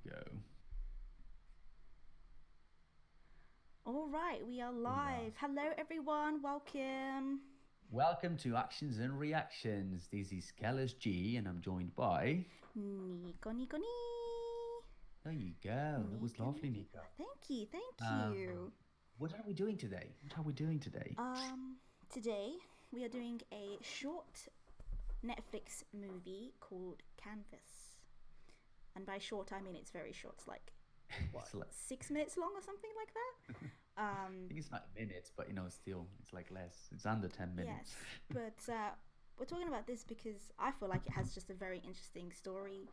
Go. All right, we are Hola. live. Hello, everyone. Welcome. Welcome to Actions and Reactions. This is Kel SG, and I'm joined by. Nico, Nico Nee. There you go. That was Nico, lovely, Nico. Nico. Thank you, thank you. Um, what are we doing today? What are we doing today? Today we are doing a short Netflix movie called Canvas. And by short, I mean it's very short. It's like, It's what, like 6 minutes long or something like that? I think it's not minutes, but still, it's like less. It's under 10 minutes. Yes, but we're talking about this because I feel like it has just a very interesting story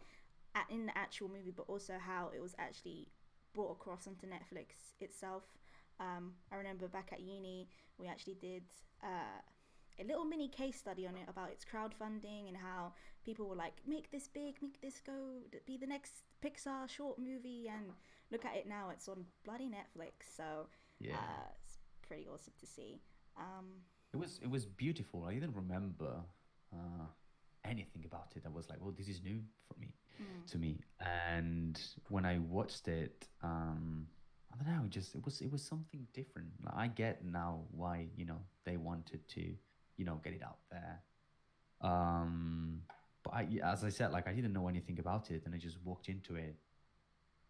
in the actual movie, but also how it was actually brought across onto Netflix itself. I remember back at uni, we actually did a little mini case study on it about its crowdfunding and how people were like, make this big, make this go, be the next Pixar short movie. And look at it now, it's on bloody Netflix. So Yeah. it's pretty awesome to see. Um, It was beautiful. I didn't remember uh, anything about it. I was like, well, this is new for me, mm, to me. And when I watched it, I don't know, it was something different. Like, I get now why, they wanted to, get it out there. But as I said, like I didn't know anything about it, and I just walked into it,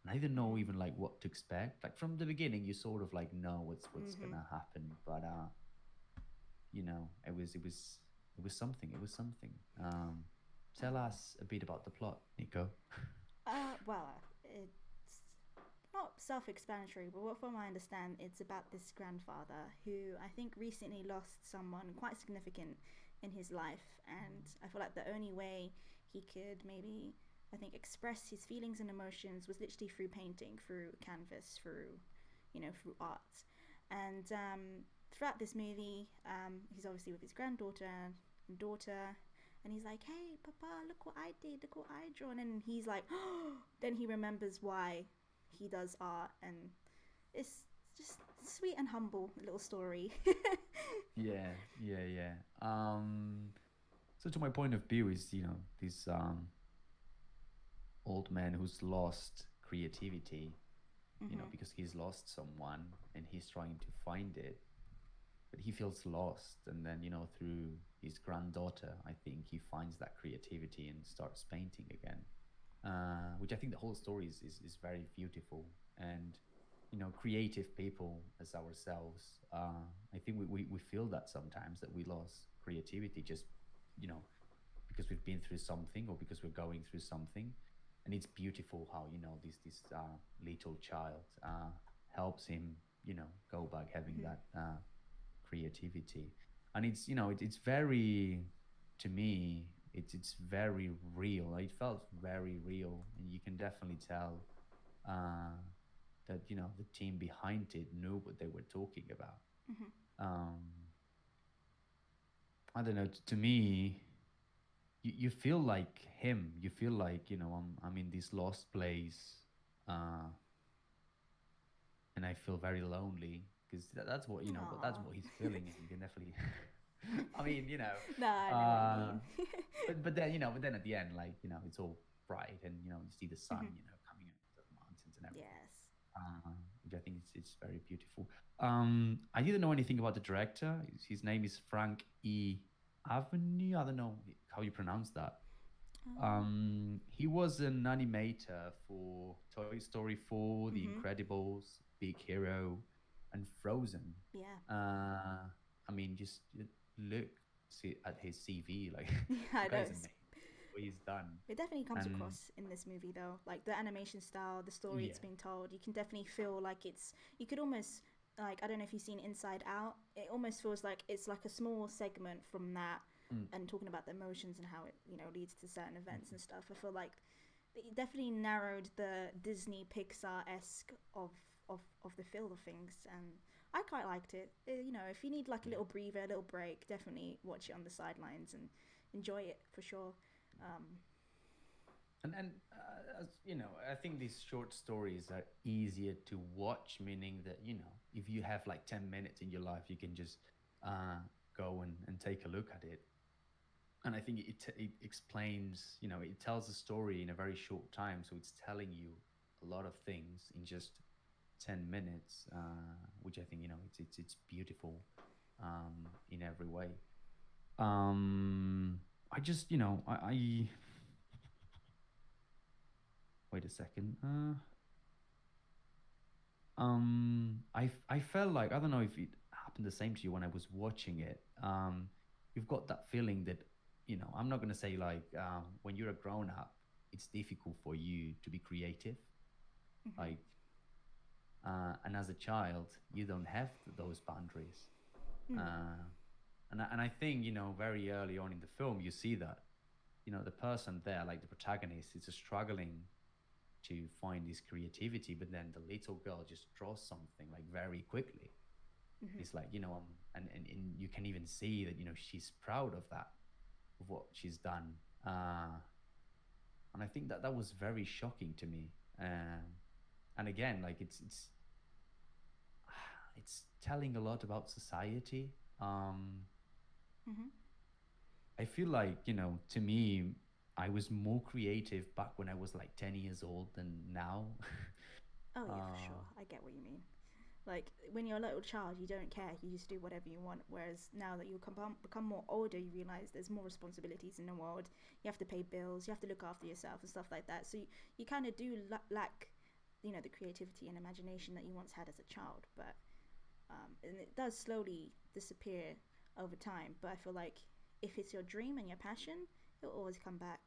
and I didn't know mm, even like what to expect. Like from the beginning, you sort of like know what's mm-hmm. gonna happen, but it was something. It was something. Tell Uh, us a bit about the plot, Nico. well, it's not self-explanatory, but from what I understand, it's about this grandfather who I think recently lost someone quite significant in his life, and I feel like the only way he could maybe, I think, express his feelings and emotions was literally through painting, through canvas, through art, and throughout this movie, he's obviously with his granddaughter and daughter, and he's like, "Hey, Papa, look what I did! Look what I drawn!" And he's like, "Oh!" Then he remembers why he does art, and it's just sweet and humble little story. Yeah, yeah, yeah. So to my point of view is, this old man who's lost creativity, Mm-hmm. because he's lost someone and he's trying to find it, but he feels lost. And then, through his granddaughter, I think he finds that creativity and starts painting again. Which I think the whole story is very beautiful. And creative people as ourselves, I think we feel that sometimes that we lost creativity, just you know because we've been through something or because we're going through something. And it's beautiful how this little child helps him go back having Mm-hmm. that creativity. And it's very, to me, it's very real. It felt very real, and you can definitely tell uh, that the team behind it knew what they were talking about. Mm-hmm. um I don't know, to me, you feel like him. You feel like, I'm in this lost place, uh and I feel very lonely, because that's what but that's Aww. what he's feeling, and you can definitely I mean, No, I know what you uh mean. but then at the end, like, it's all bright, and you see the Mm-hmm. sun, coming out of the mountains and everything. Yes. Which I think it's very beautiful. I didn't know anything about the director. His name is Frank E. Avenue. I don't know how you pronounce that. Um. He was an animator for Toy Story 4, The Mm-hmm. Incredibles, Big Hero, and Frozen. Yeah. Uh, I mean, just look see at his CV. Like, Yeah, the I know. guy's amazing. What he's done. It definitely comes And across in this movie, though. Like the animation style, the story it's yeah, being told, you can definitely feel like it's. You could almost like, I don't know if you've seen Inside Out. It almost feels like it's like a small segment from that, mm, and talking about the emotions and how it leads to certain events mm, and stuff. I feel like it definitely narrowed the Disney Pixar esque of the feel of things, and I quite liked it. If you need like a yeah. little breather, a little break, definitely watch it on the sidelines and enjoy it for sure. Um, And as you know, I think these short stories are easier to watch, meaning that, if you have like 10 minutes in your life, you can just go and take a look at it. And I think it explains, it tells a story in a very short time, so it's telling you a lot of things in just 10 minutes, which I think, it's beautiful in every way. I just, I wait a second. I felt like, I don't know if it happened the same to you when I was watching it. You've got that feeling that, I'm not gonna say like, when you're a grown up, it's difficult for you to be creative. Mm-hmm. Like, and as a child, you don't have those boundaries. Mm. Uh, and I think, very early on in the film, you see that, the person there, like the protagonist, is struggling to find his creativity, but then the little girl just draws something like very quickly. Mm-hmm. It's like, and you can even see that, she's proud of that, of what she's done. And I think that that was very shocking to me. And again, like it's telling a lot about society. Mm-hmm. I feel like, to me, I was more creative back when I was like 10 years old than now. Oh yeah, for uh, sure. I get what you mean. Like when you're a little child, you don't care. You just do whatever you want. Whereas now that you become more older, you realize there's more responsibilities in the world. You have to pay bills. You have to look after yourself and stuff like that. So you kind of do lack, the creativity and imagination that you once had as a child. But and it does slowly disappear over time. But I feel like if it's your dream and your passion, it'll always come back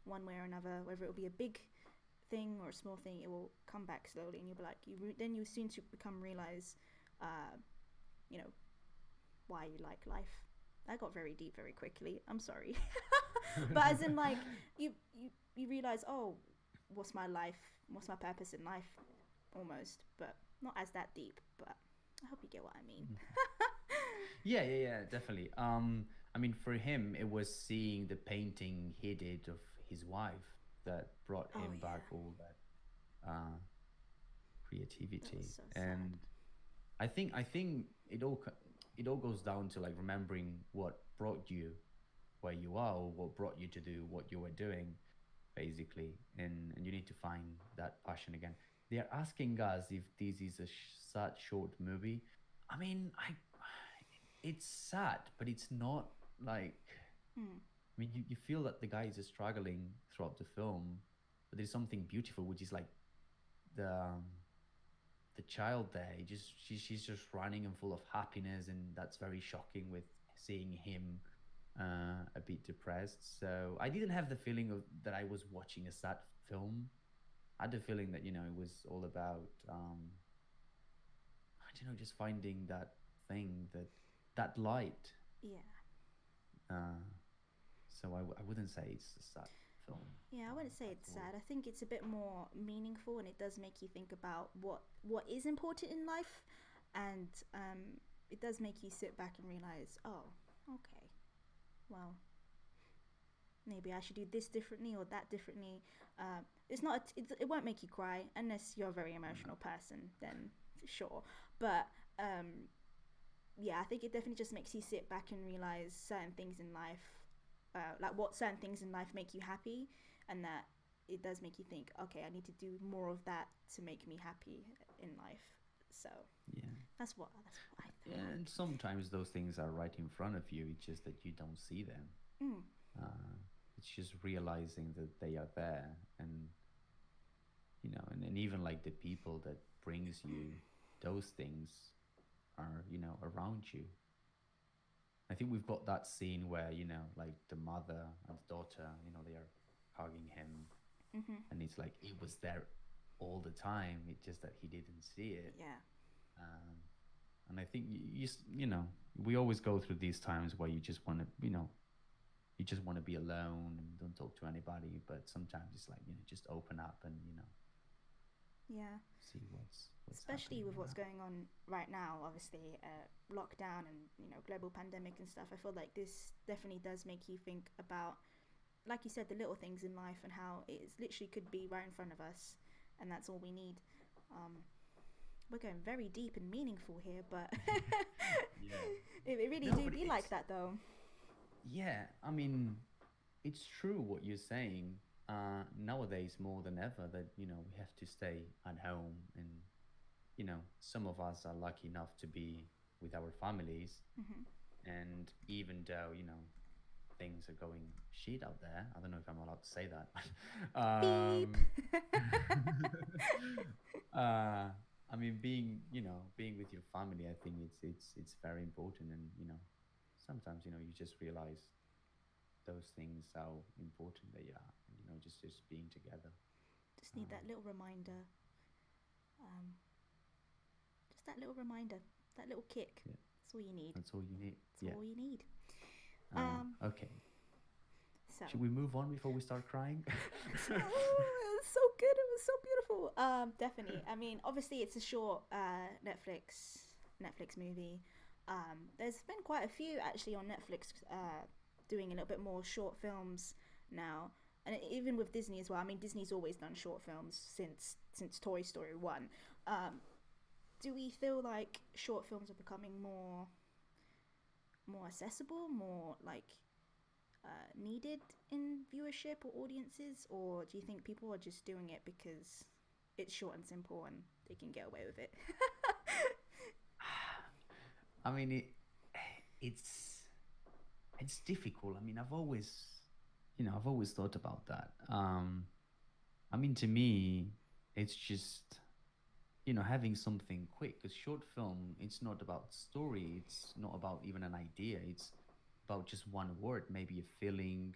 one way or another. Whether it'll be a big thing or a small thing, it will come back slowly, and you'll be like, then you soon to become realize, uh, you know, why you like life. I got very deep very quickly. I'm sorry, but as in like you realize, oh, what's my life? What's my purpose in life? Almost, but not as that deep. But I hope you get what I mean. yeah, definitely. I mean, for him, it was seeing the painting he did of his wife that brought Oh him back yeah, all that that was creativity. so sad. And I think it all goes down to like remembering what brought you where you are, or what brought you to do what you were doing, basically. And you need to find that passion again. They are asking us if this is a sad short movie. I mean, it's sad, but it's not like, Hmm. I mean, you feel that the guy is struggling throughout the film, but there's something beautiful, which is like the um, the child there. She's just running and full of happiness, and that's very shocking with seeing him a bit depressed. So I didn't have the feeling of that I was watching a sad film. I had the feeling that, it was all about, I don't know, just finding that thing, that light. Yeah. Uh, so I wouldn't say it's a sad film Yeah, I wouldn't say at it's all. sad. I think it's a bit more meaningful, and it does make you think about what is important in life, and it does make you sit back and realize, oh, okay, well, maybe I should do this differently or that differently. It's not. It won't make you cry unless you're a very No. emotional person. Then sure, but yeah, I think it definitely just makes you sit back and realize certain things in life, like what certain things in life make you happy, and that it does make you think, okay, I need to do more of that to make me happy in life. So Yeah. that's what I Yeah, thought. and sometimes those things are right in front of you. It's just that you don't see them. Mm, Uh, it's just realizing that they are there, and and even like the people that brings you those things are around you. I think we've got that scene where like the mother and the daughter, they are hugging him, mm-hmm. and it's like it was there all the time. It's just that he didn't see it. Yeah. Um, and I think we always go through these times where you just want to you just want to be alone and don't talk to anybody. But sometimes it's like just open up and Yeah. see what's Especially happening with what's around. going on right now, obviously, lockdown and global pandemic and stuff. I feel like this definitely does make you think about, like you said, the little things in life and how it is literally could be right in front of us, and that's all we need. Um, we're going very deep and meaningful here, but Yeah. it really No, do but be like that though. yeah. I mean, it's true what you're saying. nowadays more than ever that we have to stay at home, and some of us are lucky enough to be with our families, Hmm. and even though things are going shit out there. I don't know if I'm allowed to say that. Beep. um, uh, I mean, being with your family, I think it's very important, and sometimes you just realize those things how important they are, and just being together. Just need Um, that little reminder. Um, just that little reminder, that little kick. yeah, That's all you need. that's all you need. That's Yeah. all you need. Um, Okay. so Should we move on before we start crying? it was so good. It was so beautiful. Definitely. I mean, obviously, it's a short Netflix movie. There's been quite a few actually on Netflix doing a little bit more short films now, and even with Disney as well. I mean, Disney's always done short films since Toy Story 1. Um, do we feel like short films are becoming more accessible, more like needed in viewership or audiences, or do you think people are just doing it because it's short and simple and they can get away with it? I mean, it's it's difficult. I mean, I've always thought about that. I mean, to me, it's just having something quick. Because short film, it's not about story. It's not about even an idea. It's about just one word, maybe a feeling,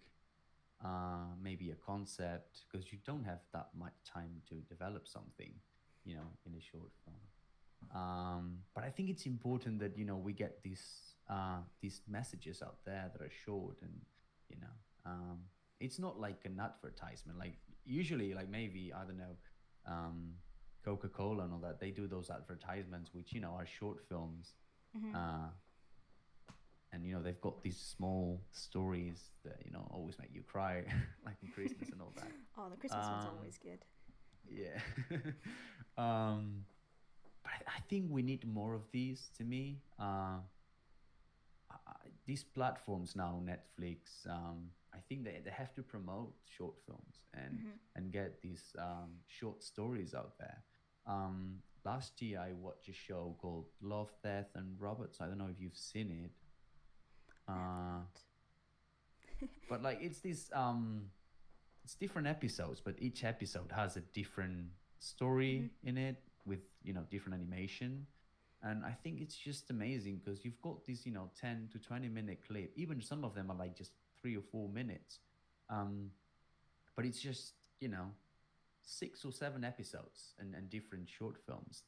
maybe a concept. Because you don't have that much time to develop something, in a short film. But I think it's important that we get these messages out there that are short, and you know um, it's not like an advertisement. Like usually, like maybe I don't know, um, Coca-Cola and all that. They do those advertisements, which are short films, Hmm. uh, and they've got these small stories that always make you cry, like in Christmas and all that. Oh, the Christmas one's Um, always good. yeah. um, but I think we need more of these. To me, these platforms now, Netflix, I think they have to promote short films Hmm. and get these short stories out there. Last year, I watched a show called Love, Death, and Robots. I don't know if you've seen it, I have uh, not. but like it's different episodes, but each episode has a different Hmm. story in it with different animation. And I think it's just amazing because you've got these 10 to 20 minute clip. Even some of them are like just 3 or 4 minutes, um but it's just 6 or 7 episodes and different short films.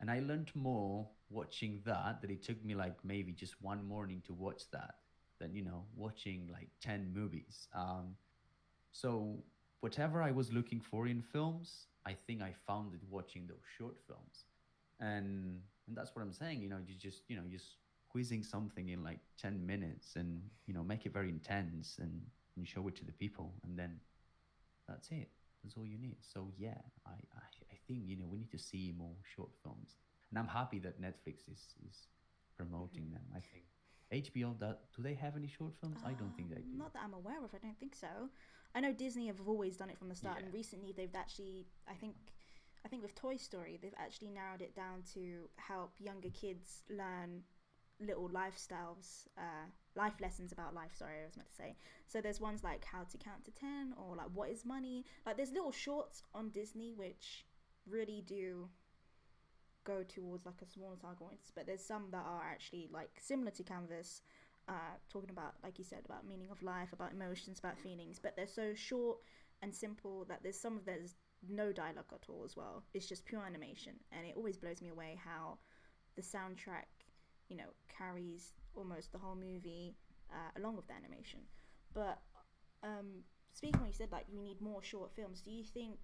And I learned more watching that it took me like maybe just one morning to watch that than watching like 10 movies. So whatever I was looking for in films, I think I found it watching those short films. And that's what I'm saying. You just squeezing something in like 10 minutes, and make it very intense, and show it to the people, and then that's it. That's all you need. So yeah, I think we need to see more short films, and I'm happy that Netflix is promoting them. I think HBO, that do they have any short films? I don't think they do. Not that I'm aware of. I don't think so. I know Disney have always done it from the start, Yeah. and recently they've actually, I think with Toy Story, they've actually narrowed it down to help younger kids learn little lifestyles, life lessons about life. Sorry, I was meant to say. So there's ones like how to count to 10, or like what is money. Like there's little shorts on Disney which really do go towards like a smaller target audience, but there's some that are actually like similar to Canvas, talking about, like you said, about meaning of life, about emotions, about feelings, but they're so short and simple that there's no dialogue at all as well. It's just pure animation, and it always blows me away how the soundtrack, carries almost the whole movie along with the animation. But speaking when you said like we need more short films, do you think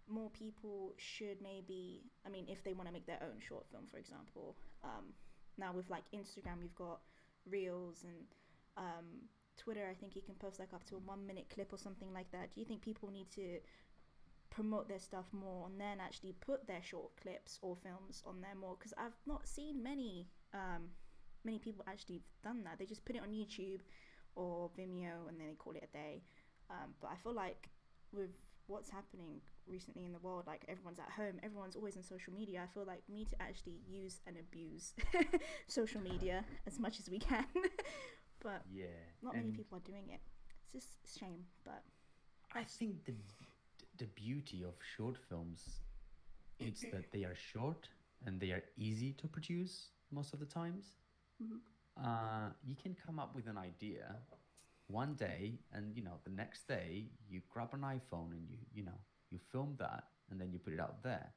more people should maybe, I mean, if they want to make their own short film, for example, now with like Instagram, you've got Reels and Twitter, I think you can post like up to a 1 minute clip or something like that. Do you think people need to promote their stuff more and then actually put their short clips or films on there more? Because I've not seen many people actually done that. They just put it on YouTube or Vimeo and then they call it a day. But I feel like with what's happening recently in the world, like everyone's at home, everyone's always on social media. I feel like we need to actually use and abuse social media as much as we can. But Yeah, not many and people are doing it. It's just a shame, but I think the beauty of short films it's that they are short and they are easy to produce most of the times. mhm. You can come up with an idea one day, and the next day you grab an iPhone and you film that, and then you put it out there.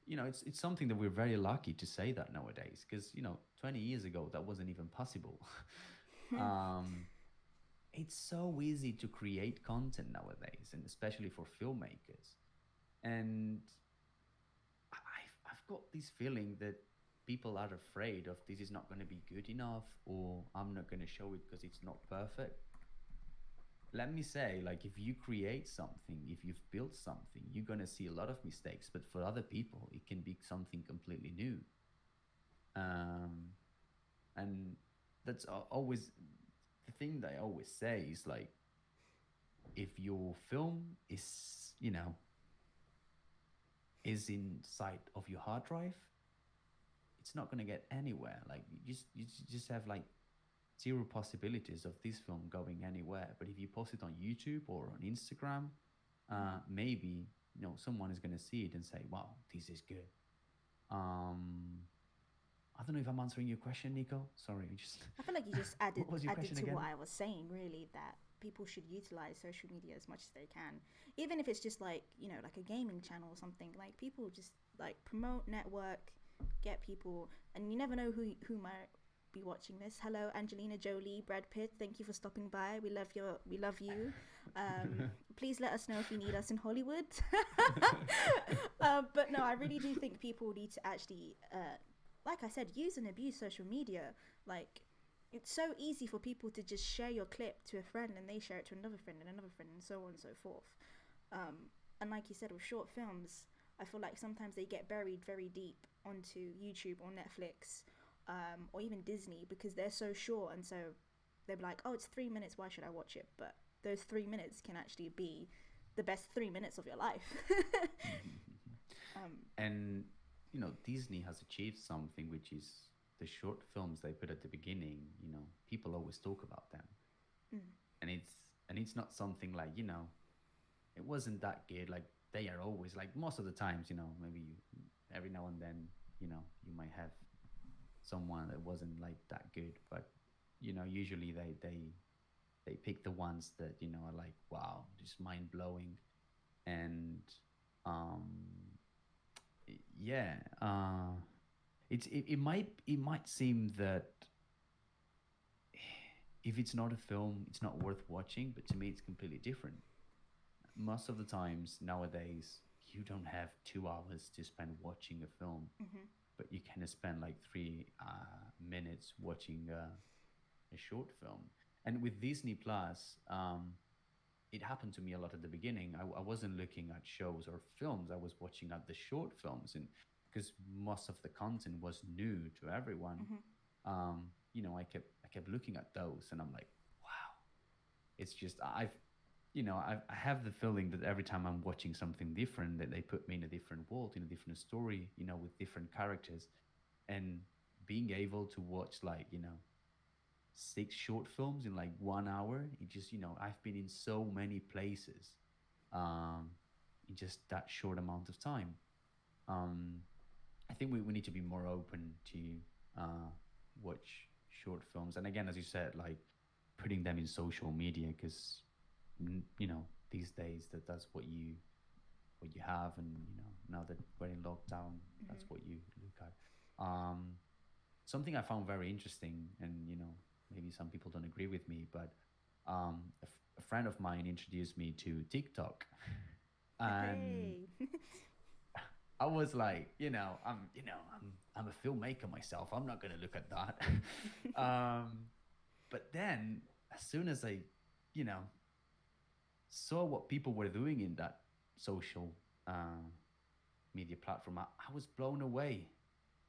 It's something that we're very lucky to say that nowadays, because 20 years ago that wasn't even possible. um, it's so easy to create content nowadays, and especially for filmmakers. And I've got this feeling that people are afraid of this is not going to be good enough, or I'm not going to show it because it's not perfect. Let me say, like, if you create something, if you've built something, you're going to see a lot of mistakes, but for other people it can be something completely new. Um, and that's always the thing that I always say is like, if your film is inside of your hard drive, it's not going to get anywhere. Like, you just have like zero possibilities of this film going anywhere. But if you post it on YouTube or on Instagram, maybe someone is going to see it and say, "Wow, this is good." Um, I don't know if I'm answering your question, Nico. Sorry, just I feel like you just added what was your added question to again? what I was saying, really, that people should utilize social media as much as they can, even if it's just like like a gaming channel or something. Like, people just like promote, network, get people, and you never know who might be watching this. Hello, Angelina Jolie, Brad Pitt. Thank you for stopping by. We love you. Please let us know if you need us in Hollywood. But no, I really do think people need to actually, like I said, use and abuse social media. Like, it's so easy for people to just share your clip to a friend, and they share it to another friend and another friend, and so on and so forth. And like you said, with short films, I feel like sometimes they get buried very deep onto YouTube or Netflix, or even Disney, because they're so short, and so they're like, oh, it's 3 minutes, why should I watch it? But those 3 minutes can actually be the best 3 minutes of your life. And Disney has achieved something, which is the short films they put at the beginning. People always talk about them, Mm. and it's not something like it wasn't that good. Like, they are always like, most of the times, maybe every now and then, you might have someone that wasn't like that good, but usually they pick the ones that are like, wow, just mind blowing. And um yeah, it might seem that if it's not a film, it's not worth watching, but to me it's completely different. Most of the times nowadays, you don't have 2 hours to spend watching a film, Hmm. but you can spend like 3 minutes watching a short film. And with Disney Plus, it happened to me a lot at the beginning. I wasn't looking at shows or films. I was watching at the short films, and because most of the content was new to everyone, Hmm. I kept looking at those, and I'm like, wow, it's just I have the feeling that every time I'm watching something different, that they put me in a different world, in a different story, with different characters, and being able to watch like 6 short films in like 1 hour. It just I've been in so many places, um, in just that short amount of time. Um, I think we need to be more open to uh, watch short films, and again, as you said, like putting them in social media, because these days that's what you have, and now that we're in lockdown, that's what you look at. Something I found very interesting, and maybe some people don't agree with me, but a friend of mine introduced me to TikTok, and Hey. I was like, I'm a filmmaker myself. I'm not gonna look at that. But then, as soon as I, you know, saw what people were doing in that social media platform, I was blown away.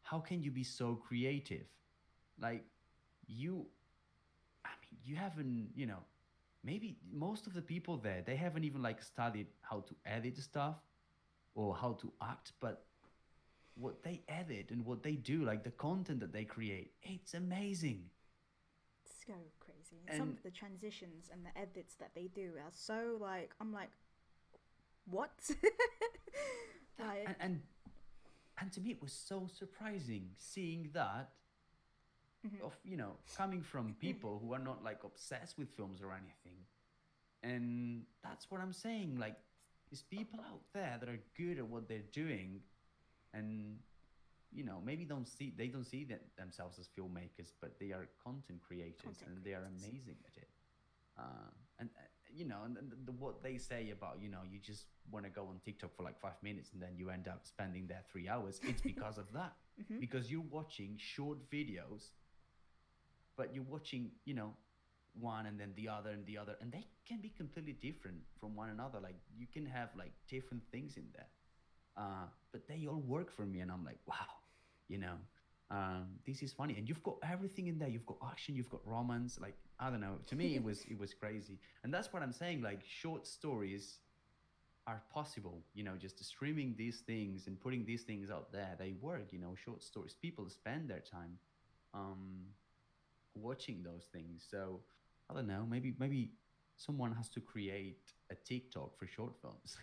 How can you be so creative? Like, you, I mean, you haven't, maybe most of the people there, they haven't even like studied how to edit stuff or how to act, but what they edit and what they do, like the content that they create, it's amazing. So crazy. And some And of the transitions and the edits that they do are so like, I'm like, what? that, Like, and to me it was so surprising seeing that, mhm. of coming from people who are not like obsessed with films or anything. And that's what I'm saying, like there's people out there that are good at what they're doing, and maybe they don't see themselves as filmmakers, but they are content creators Content and they are creators. amazing at it. And and what they say about you just want to go on TikTok for like 5 minutes and then you end up spending there 3 hours. It's because of that, Hmm. because you're watching short videos, but you're watching one and then the other, and they can be completely different from one another. Like you can have like different things in there, but they all work for me, and I'm like, wow, you know, this is funny, and you've got everything in there. You've got action, you've got romance. Like I don't know. To me, it was crazy, and that's what I'm saying. Like short stories are possible. Just streaming these things and putting these things out there, they work. Short stories. People spend their time um, watching those things. So I don't know. Maybe someone has to create a TikTok for short films.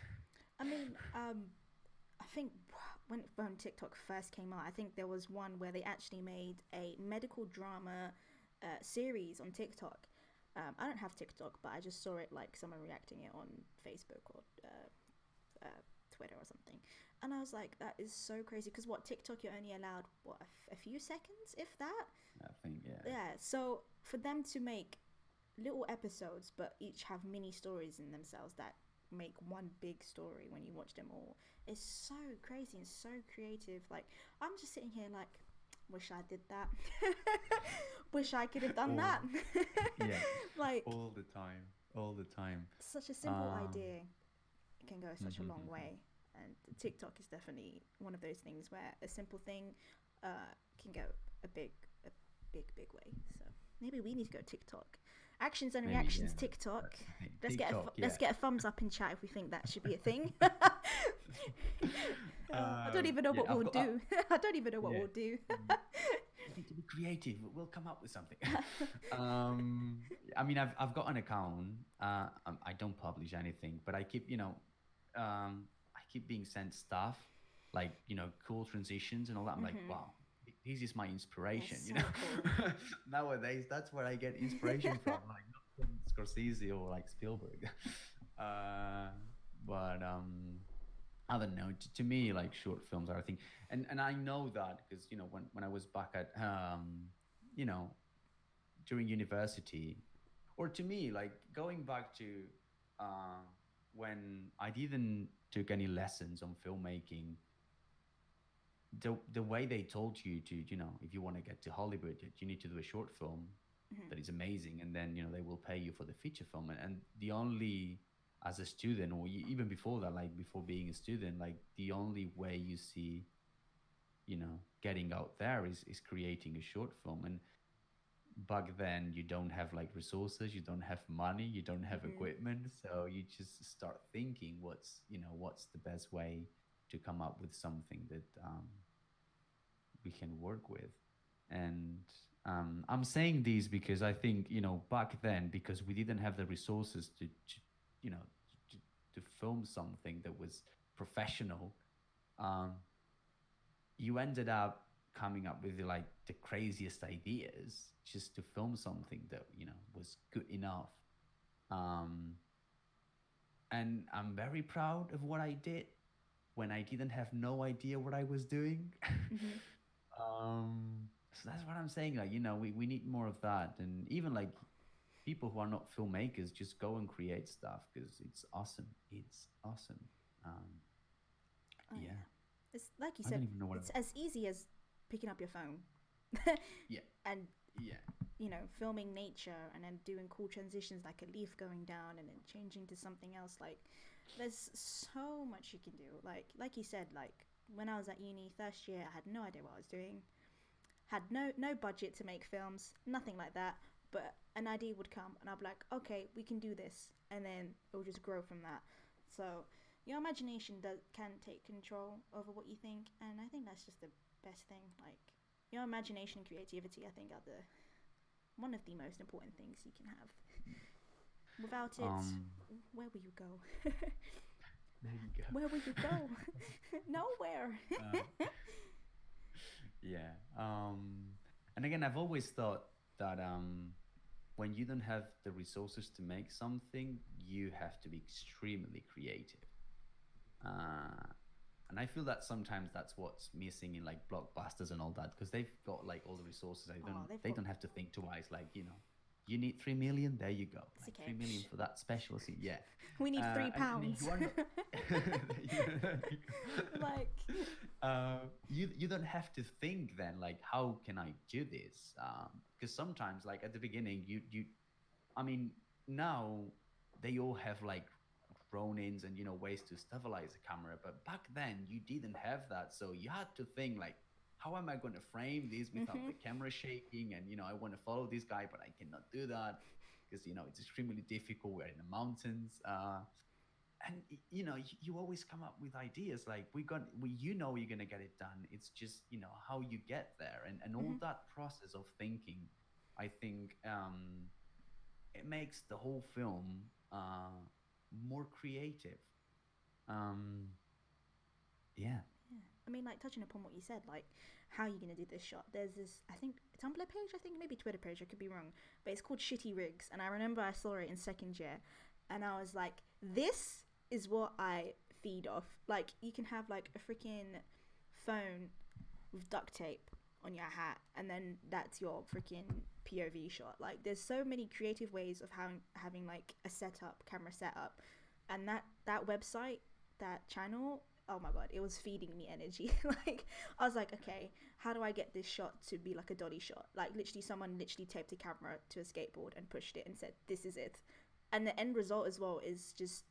I mean, I think when TikTok first came out, I think there was one where they actually made a medical drama series on TikTok. I don't have TikTok, but I just saw it like someone reacting it on Facebook or Twitter or something, and I was like, that is so crazy. Because what, TikTok, you're only allowed what a few seconds, if that. I think, yeah. Yeah. So for them to make little episodes, but each have mini stories in themselves that make one big story when you watch them all, is so crazy and so creative. Like I'm just sitting here like, wish I did that. Wish I could have done All, that. yeah, Like all the time, all the time. such a simple Um, idea can go such a long mhm. way. And TikTok is definitely one of those things where a simple thing can go a big, a big way. So maybe we need to go TikTok. Actions and Maybe, yeah. reactions TikTok. That's the thing. Let's get TikTok, let's yeah. get a thumbs up in chat if we think that should be a thing. I don't Um, even know yeah, what I've we'll got. do. I don't even know what Yeah. we'll do. Mm, we need to be creative. We'll come up with something. um, I mean, I've got an account. I don't publish anything, but I keep being sent stuff like cool transitions and all that. I'm like, Hmm. wow, this is my inspiration. It's so cool. Nowadays, that's where I get inspiration from. Like not from Scorsese or like Spielberg. uh, but I don't know. To me, like short films are a thing, and I know that because when I was back at you know during university, or to me like going back to uh, when I didn't took any lessons on filmmaking, the way they told you to if you want to get to Hollywood, you need to do a short film Hmm. that is amazing, and then they will pay you for the feature film, and the only as a student or even before that, like before being a student, like the only way you see getting out there is creating a short film. And back then you don't have like resources, you don't have money, you don't have Hmm. equipment, so you just start thinking what's the best way to come up with something that we can work with. And I'm saying these because I think back then, because we didn't have the resources to you know to, to film something that was professional, um, you ended up coming up with like the craziest ideas just to film something that was good enough. um, and I'm very proud of what I did when I didn't have no idea what I was doing. Hmm. So that's what I'm saying. Like, we need more of that. And even like people who are not filmmakers, just go and create stuff because it's awesome. It's awesome. Um, Oh yeah. yeah. It's like you I said, don't even know what it's as easy as picking up your phone Yeah. and Yeah. filming nature and then doing cool transitions like a leaf going down and then changing to something else. Like there's so much you can do. Like you said, like when I was at uni first year, I had no idea what I was doing. Had no budget to make films, nothing like that. but an idea would come, and I'd be like, okay, we can do this, and then it will just grow from that. So your imagination can take control over what you think, and I think that's just the best thing. Like your imagination and creativity, I think, are the one of the most important things you can have. Without it, where will you go? There you go. Where will you go? Nowhere. Yeah. And again, I've always thought that when you don't have the resources to make something, you have to be extremely creative. And I feel that sometimes that's what's missing in like blockbusters and all that, because they've got like all the resources. They don't have to think twice. Like, you need 3 million. There you go. Like, okay. 3 million for that special scene. Yeah. We need £3. Like, you don't have to think then like, how can I do this? Because sometimes like at the beginning I mean, now they all have like Ronins and ways to stabilize the camera, but back then you didn't have that, so you had to think like, how am I going to frame this without the camera shaking? And I want to follow this guy, but I cannot do that because it's extremely difficult. We're in the mountains, and you always come up with ideas like you're gonna get it done. It's just how you get there, and all that process of thinking, I think it makes the whole film more creative. Yeah. I mean, like, touching upon what you said, like, how are you going to do this shot? There's this, I think, Tumblr page, I think, maybe Twitter page, I could be wrong, but it's called Shitty Rigs, and I remember I saw it in second year, and I was like, this is what I feed off. Like, you can have, like, a freaking phone with duct tape on your hat, and then that's your freaking POV shot. Like, there's so many creative ways of having like, a camera setup, and that website, that channel, oh my god, it was feeding me energy. Like, I was like, okay, how do I get this shot to be like a dolly shot? Like, literally, someone taped a camera to a skateboard and pushed it and said, this is it. And the end result as well is just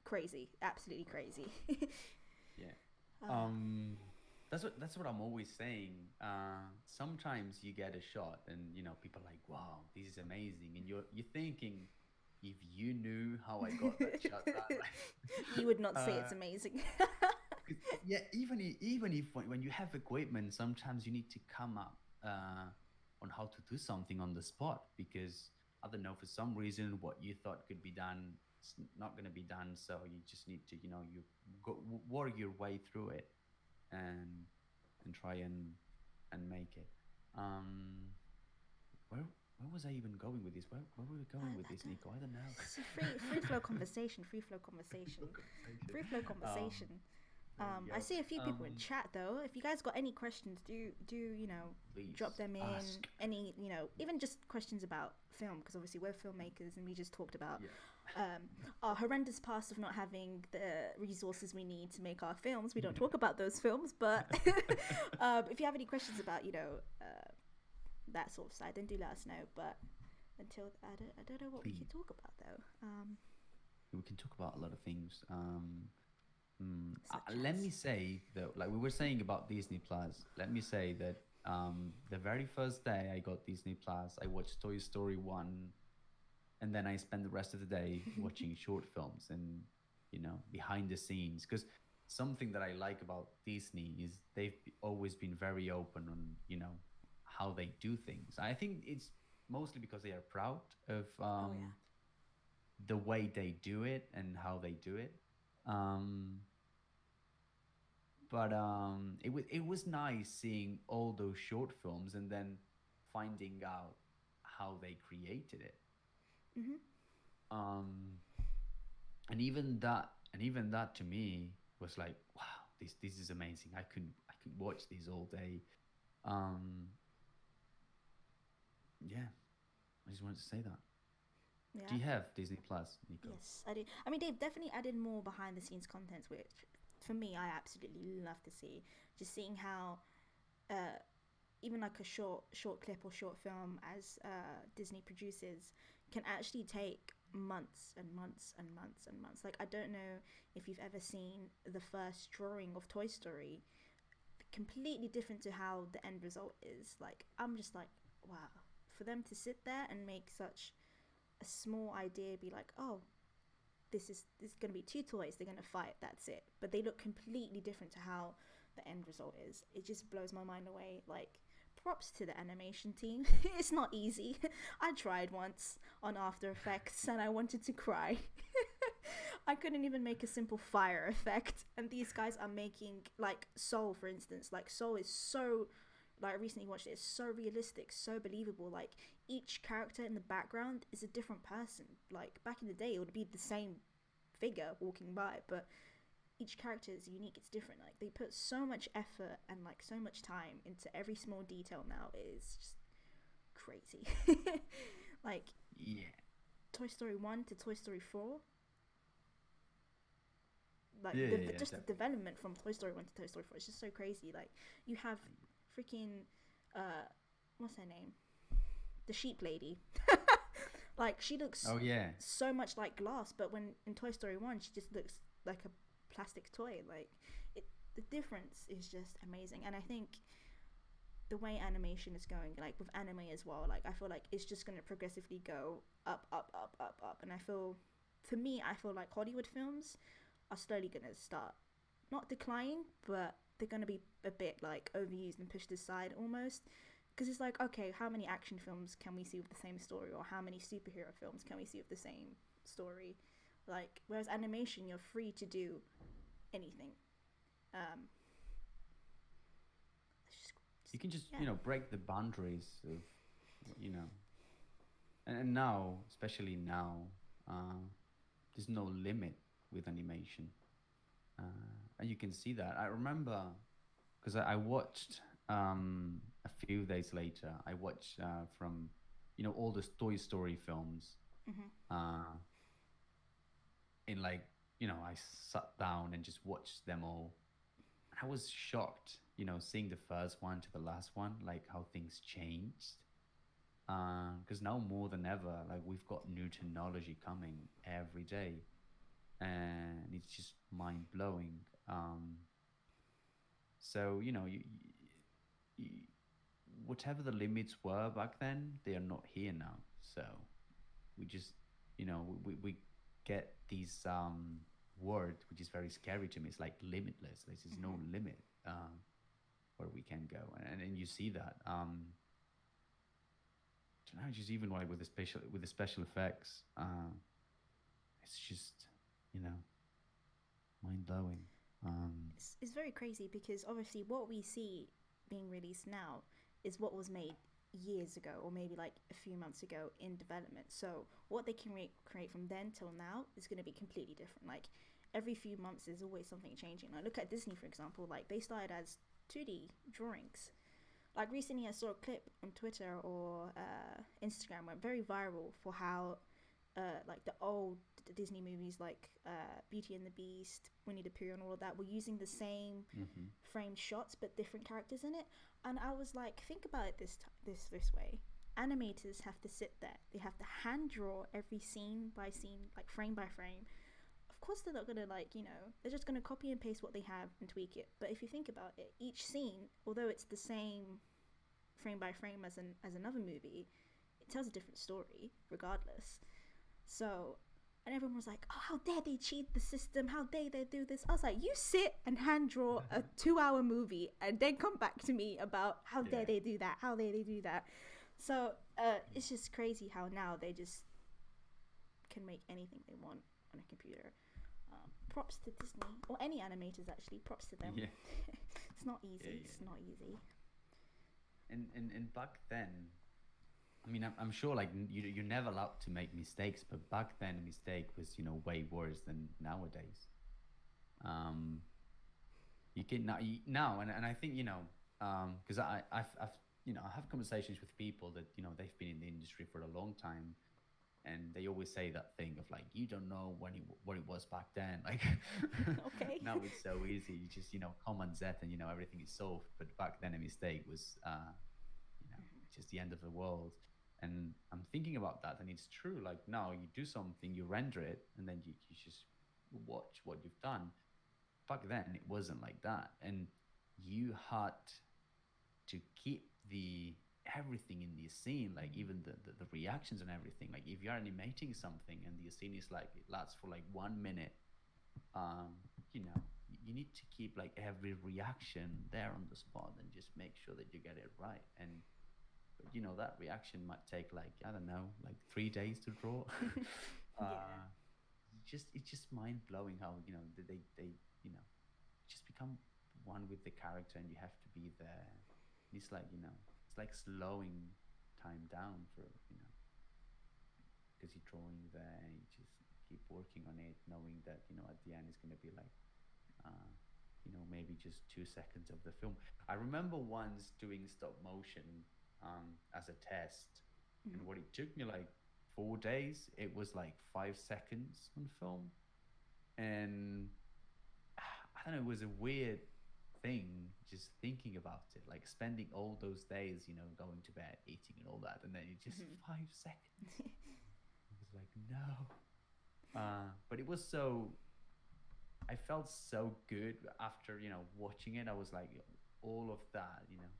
crazy, absolutely crazy. Yeah. That's what I'm always saying. Sometimes you get a shot and people are like, wow, this is amazing, and you're thinking, if you knew how I got that shot, you would not say it's amazing. Yeah, even if when you have equipment, sometimes you need to come up on how to do something on the spot, because I don't know, for some reason what you thought could be done, it's not going to be done. So you just need to you work your way through it and try and make it. Where was I even going with this? Where were we going with this, Nico? I don't know. It's a free flow conversation. I see a few people in chat though. If you guys got any questions, do Please drop them in. ask. Any even just questions about film, because obviously we're filmmakers and we just talked about our horrendous past of not having the resources we need to make our films. We don't talk about those films, but if you have any questions about that sort of side, then do let us know. But until I don't know what we can talk about though. We can talk about a lot of things. Let me say that, like we were saying about Disney Plus, let me say that the very first day I got Disney Plus, I watched Toy Story 1, and then I spent the rest of the day watching short films and behind the scenes, because something that I like about Disney is they've always been very open on how they do things. I think it's mostly because they are proud of the way they do it and how they do it. But it was nice seeing all those short films and then finding out how they created it. And even that to me was like, wow, this is amazing. I could watch this all day. Yeah, I just wanted to say that. Yeah. Do you have Disney Plus, Nico? Yes, I do. I mean, they've definitely added more behind the scenes contents, which for me, I absolutely love to see. Just seeing how even like a short clip or short film as Disney produces can actually take months and months and months and months. Like, I don't know if you've ever seen the first drawing of Toy Story, completely different to how the end result is. Like, I'm just like, wow. for them to sit there and make such a small idea be like, oh, this is going to be two toys, they're going to fight, that's it, but they look completely different to how the end result is. It just blows my mind away. Like, props to the animation team. It's not easy. I tried once on After Effects and I wanted to cry. I couldn't even make a simple fire effect, and these guys are making, like, Soul, for instance. Like, Soul is so, like, I recently watched it, it's so realistic, so believable. Like, each character in the background is a different person. Like, back in the day, it would be the same figure walking by, but each character is unique, it's different. Like, they put so much effort and, like, so much time into every small detail now. It is just crazy. Like, Yeah. Toy Story 1 to Toy Story 4, like, just the development from Toy Story 1 to Toy Story 4 is just so crazy. Like, you have freaking what's her name, the sheep lady. Like, she looks so much like glass, but when in Toy Story 1 she just looks like a plastic toy. Like, the difference is just amazing. And I think the way animation is going, like with anime as well, like, I feel like it's just going to progressively go up, up, up, up, up. And I feel like Hollywood films are slowly going to start not declining, but they're going to be a bit, like, overused and pushed aside almost. Because it's like, okay, how many action films can we see with the same story, or how many superhero films can we see with the same story? Like, whereas animation, you're free to do anything. You can just break the boundaries of, and now, especially now, there's no limit with animation, and you can see that. I remember, because I watched a few days later, I watched from all the Toy Story films. In, like, I sat down and just watched them all. I was shocked, seeing the first one to the last one, like, how things changed. Because now more than ever, like, we've got new technology coming every day, and it's just mind blowing. So whatever the limits were back then, they are not here now. So we just we get these word, which is very scary to me. It's like limitless. There's no limit where we can go, and you see that. Just even like with the special effects, it's just mind blowing. It's very crazy, because obviously what we see being released now is what was made years ago, or maybe like a few months ago in development. So what they can create from then till now is going to be completely different. Like, every few months there's always something changing. Like, look at Disney, for example. Like, they started as 2D drawings. Like, recently I saw a clip on Twitter or Instagram went very viral for how like the old Disney movies, like Beauty and the Beast, Winnie the Pooh, and all of that, were using the same framed shots but different characters in it. And I was like, think about it this way. Animators have to sit there. They have to hand draw every scene by scene, like frame by frame. Of course they're not gonna, like, they're just gonna copy and paste what they have and tweak it. But if you think about it, each scene, although it's the same frame by frame as another movie, it tells a different story regardless. So, and everyone was like, oh, how dare they cheat the system, how dare they do this. I was like, you sit and hand draw a 2-hour movie and then come back to me about how dare they do that, how dare they do that. So it's just crazy how now they just can make anything they want on a computer. Props to Disney, or any animators actually, props to them. It's not easy. It's not easy. And back then, I mean, I'm sure, like, you're never allowed to make mistakes, but back then a mistake was, way worse than nowadays. You can now, and I think, because I've I have conversations with people that, they've been in the industry for a long time, and they always say that thing of, like, you don't know what it was back then. Like, okay. Now it's so easy. You just, Command Z and, everything is solved. But back then a mistake was, just the end of the world. And I'm thinking about that, and it's true. Like, now you do something, you render it, and then you just watch what you've done. Back then it wasn't like that, and you had to keep the everything in the scene, like even the reactions and everything. Like if you're animating something and the scene is like it lasts for like 1 minute, you know, you need to keep like every reaction there on the spot and just make sure that you get it right. And but, you know, that reaction might take like, I don't know, like 3 days to draw. Yeah. It's just mind blowing how, you know, they you know, just become one with the character, and you have to be there. It's like, you know, it's like slowing time down for, you know, because you're drawing there, and you just keep working on it, knowing that, you know, at the end it's going to be like, you know, maybe just 2 seconds of the film. I remember once doing stop motion as a test, and what it took me like 4 days, it was like 5 seconds on film. And I don't know, it was a weird thing just thinking about it, like spending all those days, you know, going to bed, eating and all that, and then it just 5 seconds. I was like, no. But it was so, I felt so good after, you know, watching it. I was like, all of that, you know,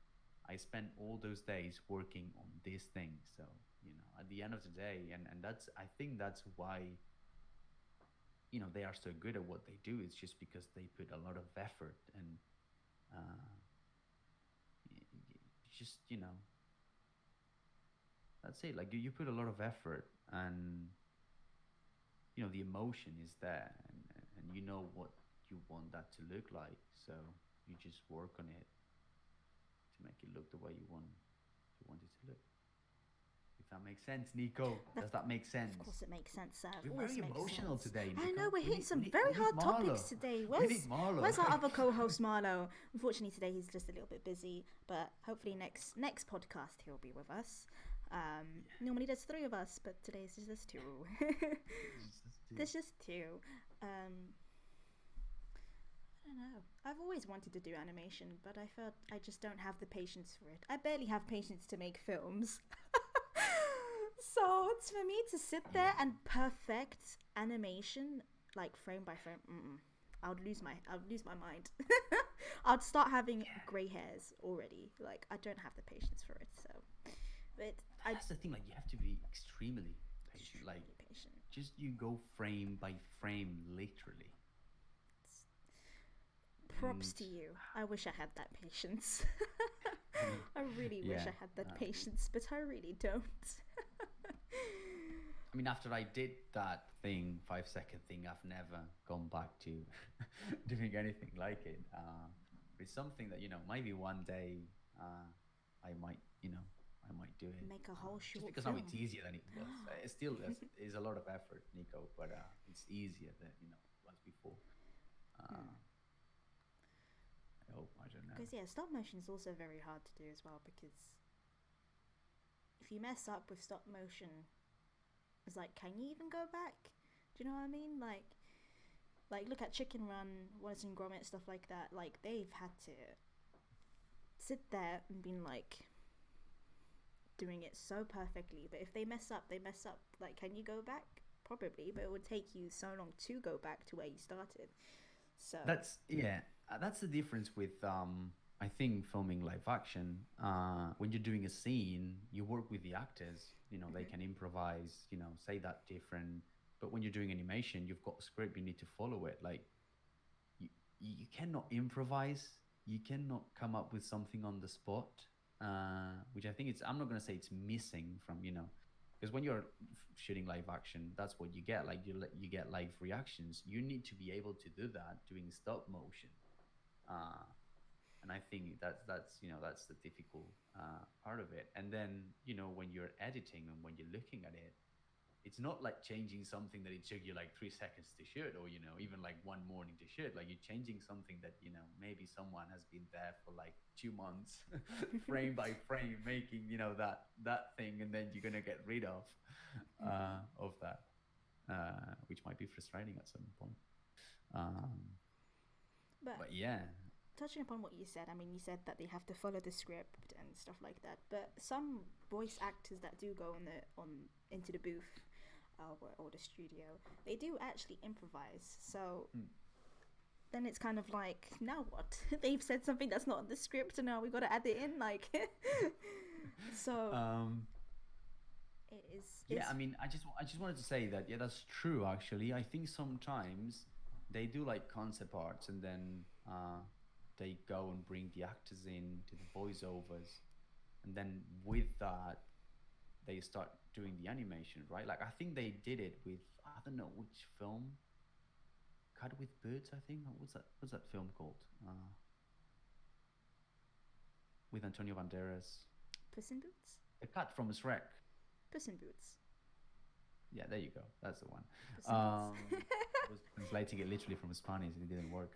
I spent all those days working on this thing. So, you know, at the end of the day, and that's, I think that's why, you know, they are so good at what they do. It's just because they put a lot of effort, and just, you know, that's it. Like you put a lot of effort, and you know the emotion is there, and you know what you want that to look like. So you just work on it to make it look the way you want it to look. If that makes sense, Nico. Does that make sense? Of course it makes sense, sir. We're very emotional today, Nico. I know, we're hitting some very hard topics today. Where's our other co-host, Marlo? Unfortunately, today he's just a little bit busy, but hopefully next podcast he'll be with us. Normally there's 3 of us, but today it's just 2. There's just 2. I don't know. I've always wanted to do animation, but I felt I just don't have the patience for it. I barely have patience to make films. So it's for me to sit there and perfect animation, like frame by frame. I'd lose my mind. I'd start having grey hairs already. Like I don't have the patience for it. So, but that's the thing. Like you have to be extremely patient. Like patient. Just you go frame by frame, literally. Props to you. I wish I had that patience. I really wish I had that patience, but I really don't. I mean, after I did that thing, 5-second thing, I've never gone back to doing anything like it. It's something that, you know, maybe one day I might do it. Make a whole short just because film. now it's easier than it was. It still is a lot of effort, Nico, but it's easier than, you know, it was before. I don't know. Because stop motion is also very hard to do as well, because if you mess up with stop motion, it's like, can you even go back? Do you know what I mean? Like look at Chicken Run, Wallace and Gromit, stuff like that. Like they've had to sit there and been like doing it so perfectly, but if they mess up. Like, can you go back? Probably, but it would take you so long to go back to where you started. So that's the difference with I think filming live action. When you're doing a scene, you work with the actors. You know, they can improvise. You know, say that different. But when you're doing animation, you've got a script. You need to follow it. Like you cannot improvise. You cannot come up with something on the spot. Which I think I'm not gonna say it's missing from, you know. Because when you're shooting live action, that's what you get. Like you get live reactions. You need to be able to do that doing stop motion, and I think that's you know, that's the difficult part of it. And then, you know, when you're editing and when you're looking at it, it's not like changing something that it took you like 3 seconds to shoot, or, you know, even like 1 morning to shoot. Like you're changing something that, you know, maybe someone has been there for like 2 months, frame by frame, making, you know, that thing, and then you're gonna get rid of that, which might be frustrating at some point. But yeah. Touching upon what you said, I mean, you said that they have to follow the script and stuff like that. But some voice actors that do go into the booth or the studio, they do actually improvise. So then it's kind of like, now what? They've said something that's not in the script, and now we got to add it in. Like, So um, it is. yeah, It's. I mean, I just wanted to say that yeah, that's true. Actually, I think sometimes they do like concept arts, and then they go and bring the actors in to the voiceovers, and then with that they start doing the animation, right? Like I think they did it with I don't know which film, Cut with Birds. I think what's that? What's that film called? With Antonio Banderas, Puss in Boots. the cut from Shrek. Puss in Boots. Yeah, there you go. That's the one. Puss in Boots. I was translating it literally from Spanish and it didn't work.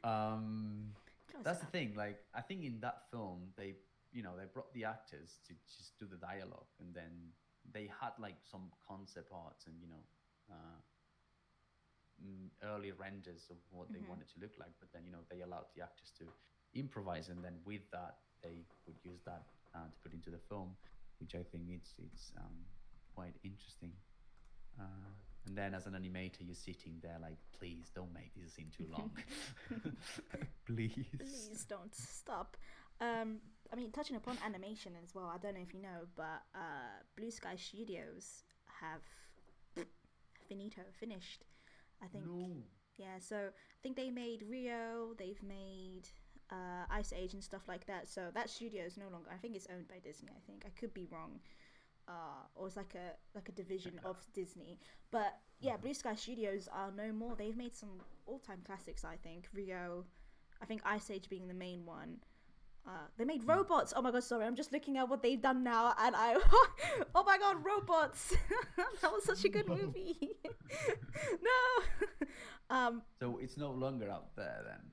Um, Close that's the enough. thing. Like, I think in that film, they brought the actors to just do the dialogue, and then they had like some concept arts and early renders of what they Hmm. wanted to look like. But then they allowed the actors to improvise, and then with that, they would use that to put into the film, which I think it's quite interesting. And then as an animator, you're sitting there like, please don't make this scene too long. Please. Please don't stop. I mean, touching upon animation as well. I don't know if you know, but Blue Sky Studios have finished. I think. No. Yeah. So I think they made Rio. They've made Ice Age and stuff like that. So that studio is no longer. I think it's owned by Disney. I think I could be wrong. Or it's like a division of Disney. But yeah, Blue Sky Studios are no more. They've made some all-time classics. I think Rio. I think Ice Age being the main one. They made robots. Oh my god, sorry. I'm just looking at what they've done now, and I, oh my god, robots. That was such a good movie. No. So it's no longer out there then.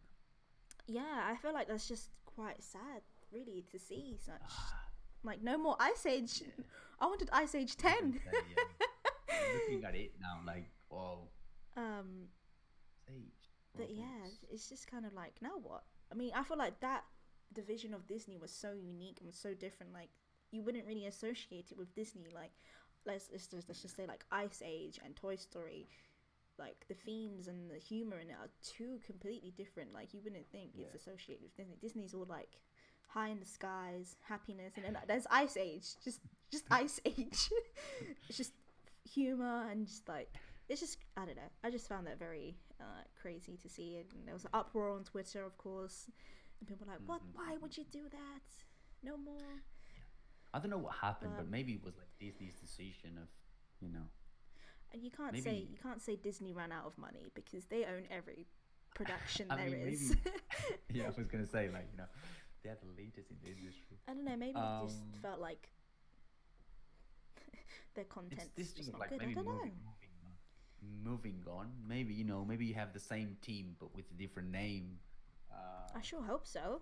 Yeah, I feel like that's just quite sad, really, to see such. Like, no more Ice Age. Yeah. I wanted Ice Age I was gonna 10. say, yeah. I'm looking at it now, like, whoa, um, sage but yeah, robots. it's just kind of like, now what? I mean, I feel like that division of Disney was so unique and was so different. Like, you wouldn't really associate it with Disney. Like, let's just say like Ice Age and Toy Story. Like the themes and the humor in it are two completely different. Like you wouldn't think Yeah. it's associated with Disney. Disney's all like high in the skies, happiness, and then there's Ice Age, just Ice Age. It's just humor and just like it's just I don't know. I just found that very crazy to see it, and there was an uproar on Twitter, of course, and people were like, "What? Why would you do that? No more." I don't know what happened, But but maybe it was like Disney's decision of, you know, and maybe. you can't say Disney ran out of money because they own every production I there mean, is. maybe. Yeah, I was gonna say like they're the leaders in the industry. I don't know. Maybe it just Um, felt like their it's content's this thing just of not like good. I maybe don't know. moving on. Maybe maybe you have the same team but with a different name. I sure hope so.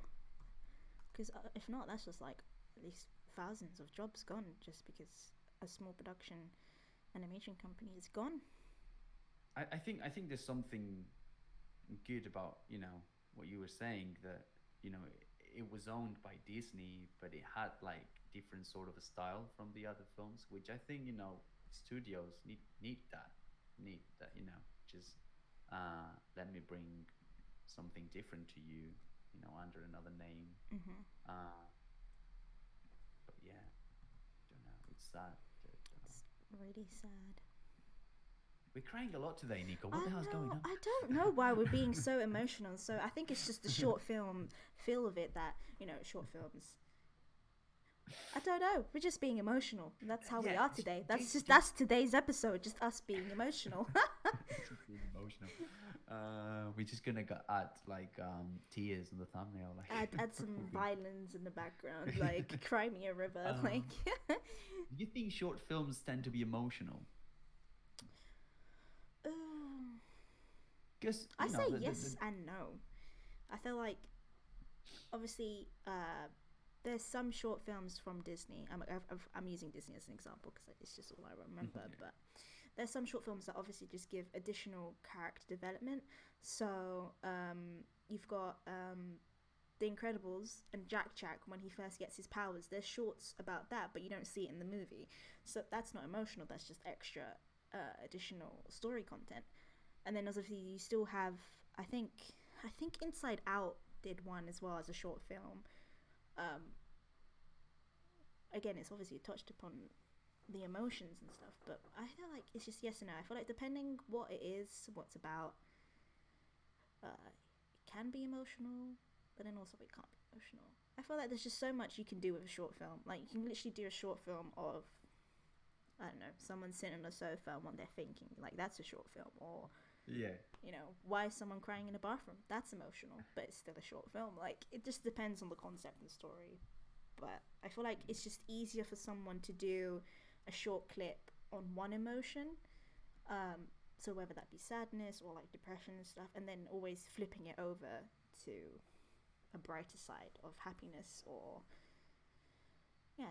Because if not, that's just like at least thousands of jobs gone just because a small production animation company is gone. I think there's something good about what you were saying, that it was owned by Disney, but it had like different sort of a style from the other films, which I think studios need that just let me bring something different to you, under another name. Hmm. Uh, but yeah, don't know. It's sad. Don't know. It's really sad. We're crying a lot today, Nico. I What the hell's going know. on? I don't know why we're being so emotional. So I think it's just the short film feel of it that short films. I don't know. We're just being emotional. That's how we Yeah, are today. just That's today's episode. Just us being emotional. just being emotional. We're just gonna add like tears in the thumbnail. Like Add some violins in the background, like Cry Me a River. Like, do you think short films tend to be emotional? Because I say yes and no. I feel like obviously there's some short films from Disney. I'm using Disney as an example because it's just all I remember. Yeah. But there's some short films that obviously just give additional character development. So you've got The Incredibles and Jack when he first gets his powers. There's shorts about that, but you don't see it in the movie. So that's not emotional. That's just extra additional story content. And then obviously you still have I think Inside Out did one as well as a short film. again, it's obviously touched upon the emotions and stuff, but I feel like it's just yes and no. I feel like depending what it is, what's about, it can be emotional, but then also it can't be emotional. I feel like there's just so much you can do with a short film. Like, you can literally do a short film of, I don't know, someone sitting on a sofa and what they're thinking. Like, that's a short film. Or, Yeah. you know, why is someone crying in a bathroom? That's emotional, but it's still a short film. Like, it just depends on the concept and story. But I feel like it's just easier for someone to do a short clip on one emotion. So whether that be sadness or like depression and stuff, and then always flipping it over to a brighter side of happiness, or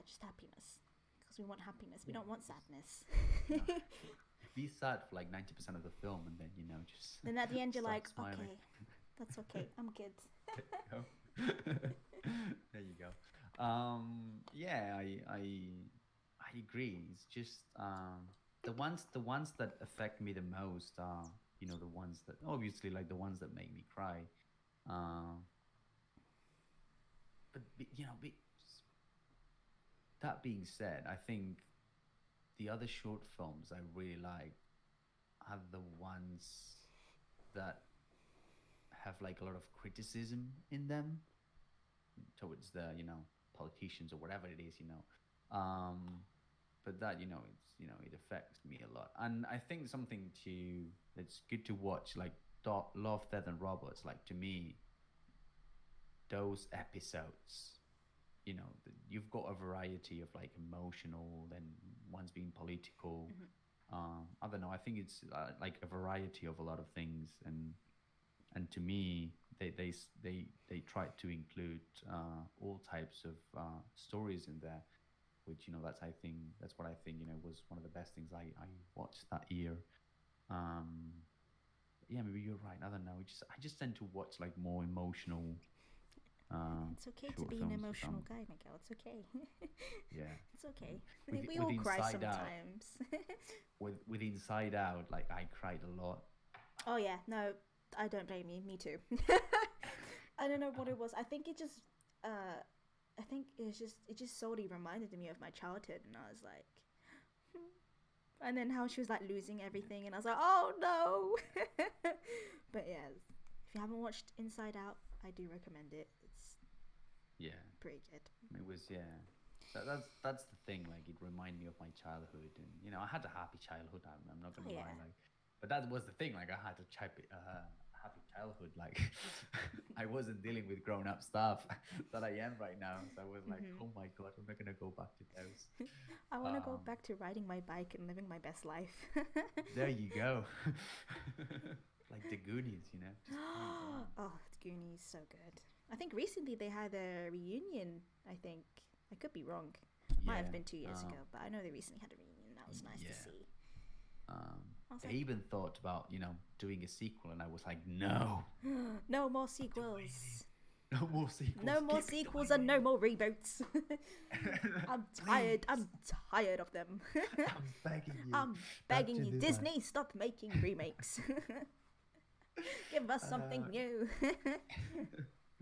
just happiness, because we want happiness, we don't want sadness. No. Be sad for like 90% of the film, and then just Then at the end you're start like, smiling. okay, that's okay, I'm good. There you go. Yeah, I agree. It's just the ones that affect me the most are the ones that obviously, like, the ones that make me cry. But that being said, I think the other short films I really like are the ones that have like a lot of criticism in them towards the politicians or whatever it is. But that it affects me a lot, and I think something that's good to watch, like Love, Death and Robots. Like, to me, those episodes, you've got a variety of like emotional, then one's being political. I don't know, I think it's like a variety of a lot of things, and to me, they try to include all types of stories in there, which that's what I think was one of the best things I watched that year. Yeah, maybe you're right. I don't know. I just tend to watch like more emotional. It's okay to short be an films or emotional something. guy, Miguel. It's okay. Yeah. It's okay. With, We with all cry Inside Out, sometimes. with Inside Out, like, I cried a lot. Oh yeah, no, I don't blame you. Me too. I don't know what it was. I think it just, it just solely reminded me of my childhood, and I was like, and then how she was like losing everything, and I was like, oh no. But yeah, if you haven't watched Inside Out, I do recommend it. It's Yeah, pretty good. it was, yeah. That's the thing. Like, it reminded me of my childhood, and I had a happy childhood. I'm not gonna Oh, lie, yeah. like, but that was the thing. Like, I had a happy childhood. Like, I wasn't dealing with grown up stuff that I am right now. So I was like, oh my god, I'm not gonna go back to those. I want to go Um, back to riding my bike and living my best life. There you go. Like the Goonies. Just point on. Oh, the Goonies, so good. I think recently they had a reunion. I think I could be wrong. Might have Yeah, been 2 years ago, but I know they recently had a reunion. That was nice to yeah. see. I was They like, even thought about doing a sequel, and I was like, no, no more sequels. no more sequels. No more Keep it the sequels way and it no is. more reboots. I'm tired. Please. I'm tired of them. I'm begging you. I'm not begging to you, do that. Disney, stop making remakes. Give us something new.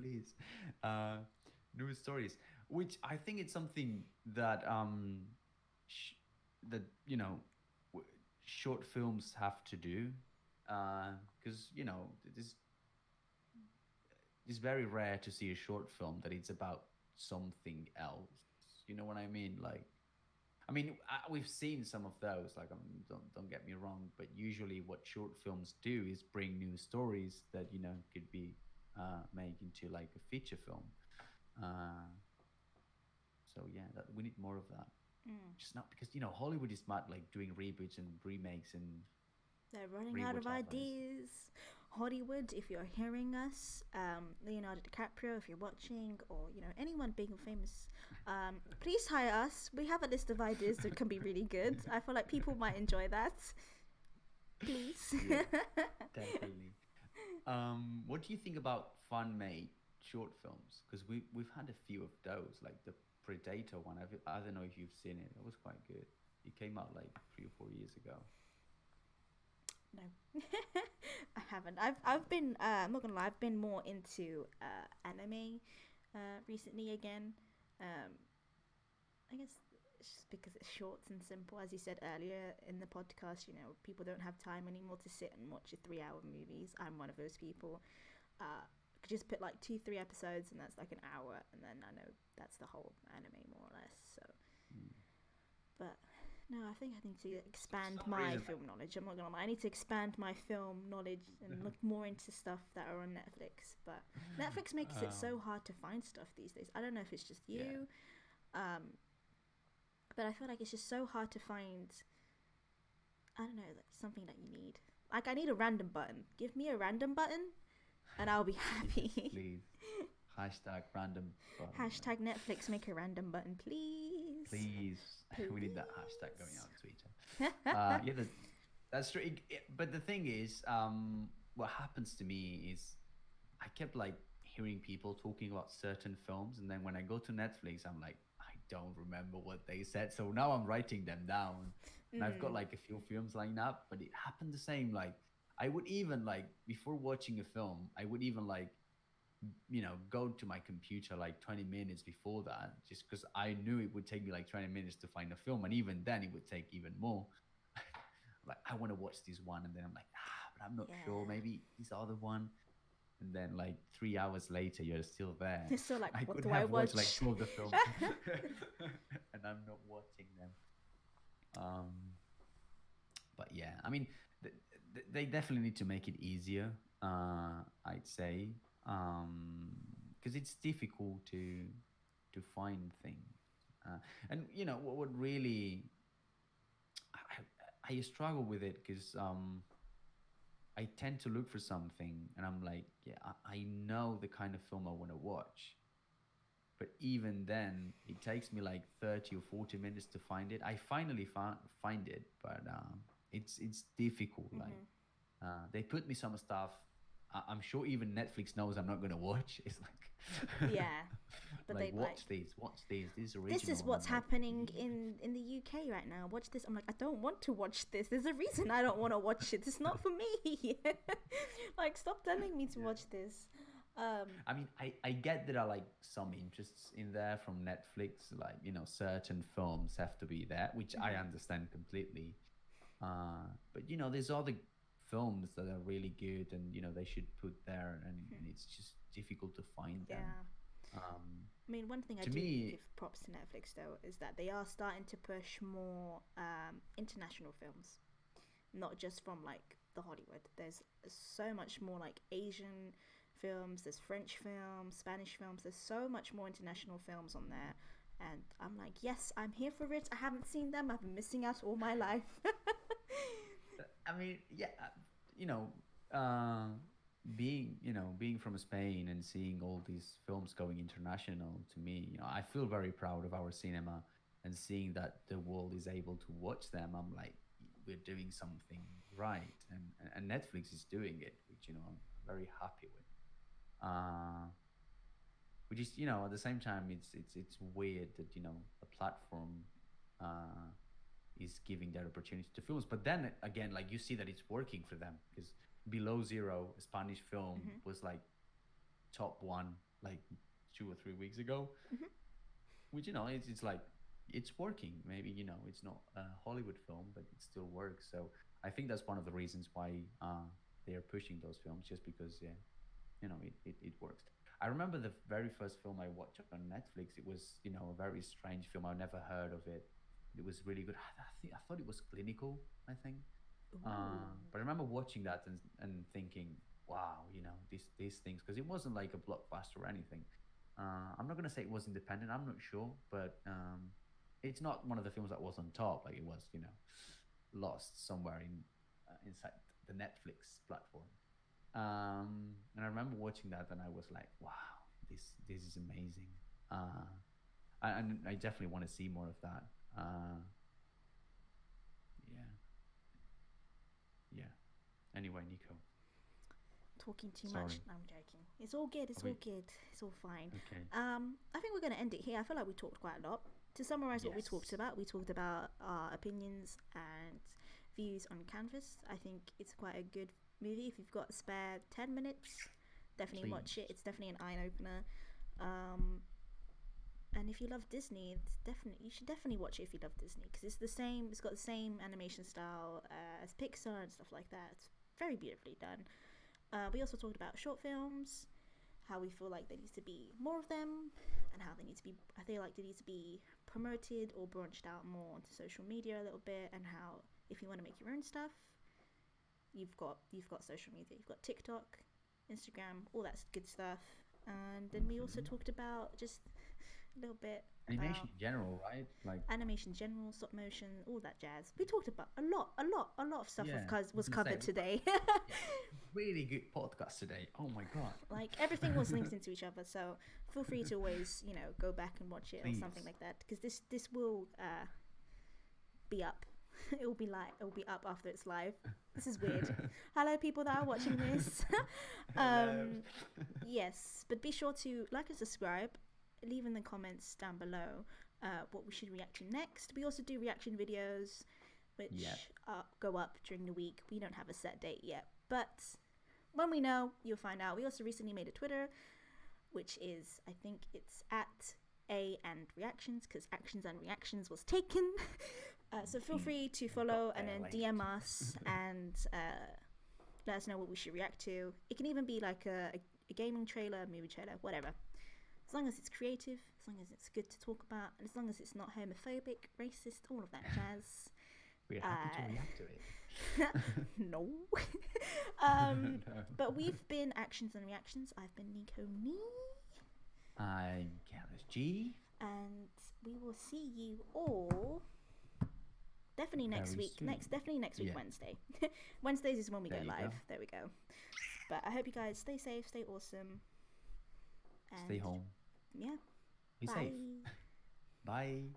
Please. New stories, which I think it's something that that short films have to do, because it's very rare to see a short film that it's about something else. You know what I mean? Like, we've seen some of those. Like, don't get me wrong, but usually what short films do is bring new stories that could be made into like a feature film. So yeah, we need more of that. Just not because Hollywood is mad, like, doing reboots and remakes and They're running out of rewatch others. ideas. Hollywood, if you're hearing us, Leonardo DiCaprio, if you're watching, or anyone big and famous, please hire us. We have a list of ideas that can be really good. I feel like people might enjoy that. Please. Yeah, definitely. What do you think about fan-made short films? Because we've had a few of those, like the Predator one. I don't know if you've seen it. It was quite good. It came out like 3 or 4 years ago. No, I haven't. I've been. I'm not gonna lie. I've been more into anime recently again. I guess it's just because it's short and simple. As you said earlier in the podcast, people don't have time anymore to sit and watch 3-hour movies. I'm one of those people. Could just put like 2-3 episodes and that's like an hour, and then I know that's the whole anime more or less. So, but no, I think I need to expand my film knowledge. I'm not gonna lie, I need to expand my film knowledge and look more into stuff that are on Netflix. But Netflix makes it so hard to find stuff these days. I don't know if it's just you, but I feel like it's just so hard to find. I don't know, like something that you need. Like I need a random button. Give me a random button, and I'll be happy. Please. Hashtag random button. Hashtag Netflix, make a random button, please. Please. We need that hashtag going out on Twitter. Yeah, that's true. But the thing is, what happens to me is I kept like hearing people talking about certain films, and then when I go to Netflix, I'm like, I don't remember what they said. So now I'm writing them down, and I've got like a few films lined up. But it happened the same. Like I would even like before watching a film, I would even like go to my computer like 20 minutes before that, just because I knew it would take me like 20 minutes to find a film, and even then it would take even more. Like I want to watch this one, and then I'm like, but I'm not sure, maybe this other one, and then like 3 hours later you're still there. You're still like, what do I watch? Watched like 2 of the films and I'm not watching them. But yeah, I mean they definitely need to make it easier, I'd say, because it's difficult to find things, and what really I struggle with it, because I tend to look for something and I'm like, yeah, I know the kind of film I want to watch, but even then it takes me like 30 or 40 minutes to find it. I finally find it, but it's difficult. Like they put me some stuff I'm sure even Netflix knows I'm not going to watch. It's like, yeah, but like, they watch these. This is original. This is what's happening in the UK right now. Watch this. I'm like, I don't want to watch this. There's a reason I don't want to watch it. It's not for me. Like, stop telling me to watch this. I mean, I get there are like some interests in there from Netflix, like, certain films have to be there, which I understand completely. But there's other films that are really good, and they should put there, and it's just difficult to find them. I mean, one thing I do give props to Netflix though is that they are starting to push more international films, not just from like the Hollywood. There's so much more like Asian films, there's French films, Spanish films, there's so much more international films on there, and I'm like, yes, I'm here for it. I haven't seen them. I've been missing out all my life. I mean, yeah, being from Spain and seeing all these films going international, to me, I feel very proud of our cinema, and seeing that the world is able to watch them, I'm like, we're doing something right, and Netflix is doing it, which I'm very happy with. Which is, at the same time, it's weird that a platform is giving that opportunity to films, but then again, like, you see that it's working for them, because Below Zero, a Spanish film, was like top one like 2 or 3 weeks ago, which it's like it's working. Maybe it's not a Hollywood film, but it still works. So I think that's one of the reasons why they are pushing those films, just because it works. I remember the very first film I watched on Netflix. It was a very strange film. I never heard of it. It was really good. I thought it was Clinical, I think. But I remember watching that and thinking, wow, these things, because it wasn't like a blockbuster or anything. I'm not going to say it was independent. I'm not sure, but it's not one of the films that was on top. Like, it was, lost somewhere inside the Netflix platform. And I remember watching that, and I was like, wow, this is amazing. And I definitely want to see more of that. Yeah. Anyway, Nico. Talking too much. No, I'm joking. It's all good. It's all good. It's all fine. Okay. I think we're going to end it here. I feel like we talked quite a lot. To summarize what we talked about our opinions and views on Canvas. I think it's quite a good movie. If you've got a spare 10 minutes, definitely watch it. It's definitely an eye opener. And if you love Disney, you should definitely watch it if you love Disney, because it's got the same animation style as Pixar and stuff like that. It's very beautifully done. We also talked about short films, how we feel like there needs to be more of them, and how I feel like they need to be promoted or branched out more onto social media a little bit, and how if you want to make your own stuff, you've got social media, you've got TikTok, Instagram, all that good stuff. And then we also talked about just a little bit animation in general, right? Like animation in general, stop motion, all that jazz. We talked about a lot of stuff was covered today. Really good podcast today. Oh my god. Like everything was linked into each other, so feel free to always, go back and watch it. Please. Or something like that, because this will be up. It will be up after it's live. This is weird. Hello, people that are watching this. Yes, but be sure to like and subscribe. Leave in the comments down below what we should react to next. We also do reaction videos, which go up during the week. We don't have a set date yet, but when we know, you'll find out. We also recently made a Twitter, which is, I think it's at @and_reactions, because actions and reactions was taken. So feel free to follow and then DM us and let us know what we should react to. It can even be like a gaming trailer, a movie trailer, whatever. As long as it's creative, as long as it's good to talk about, and as long as it's not homophobic, racist, all of that jazz. We're happy to react to it. No. But we've been Actions and Reactions. I've been Nico Nee. I'm Kel SG. And we will see you all definitely next week. Definitely next week, Wednesday. Wednesdays is when we go live. There we go. But I hope you guys stay safe, stay awesome. And stay home. Yeah. Be safe. Bye.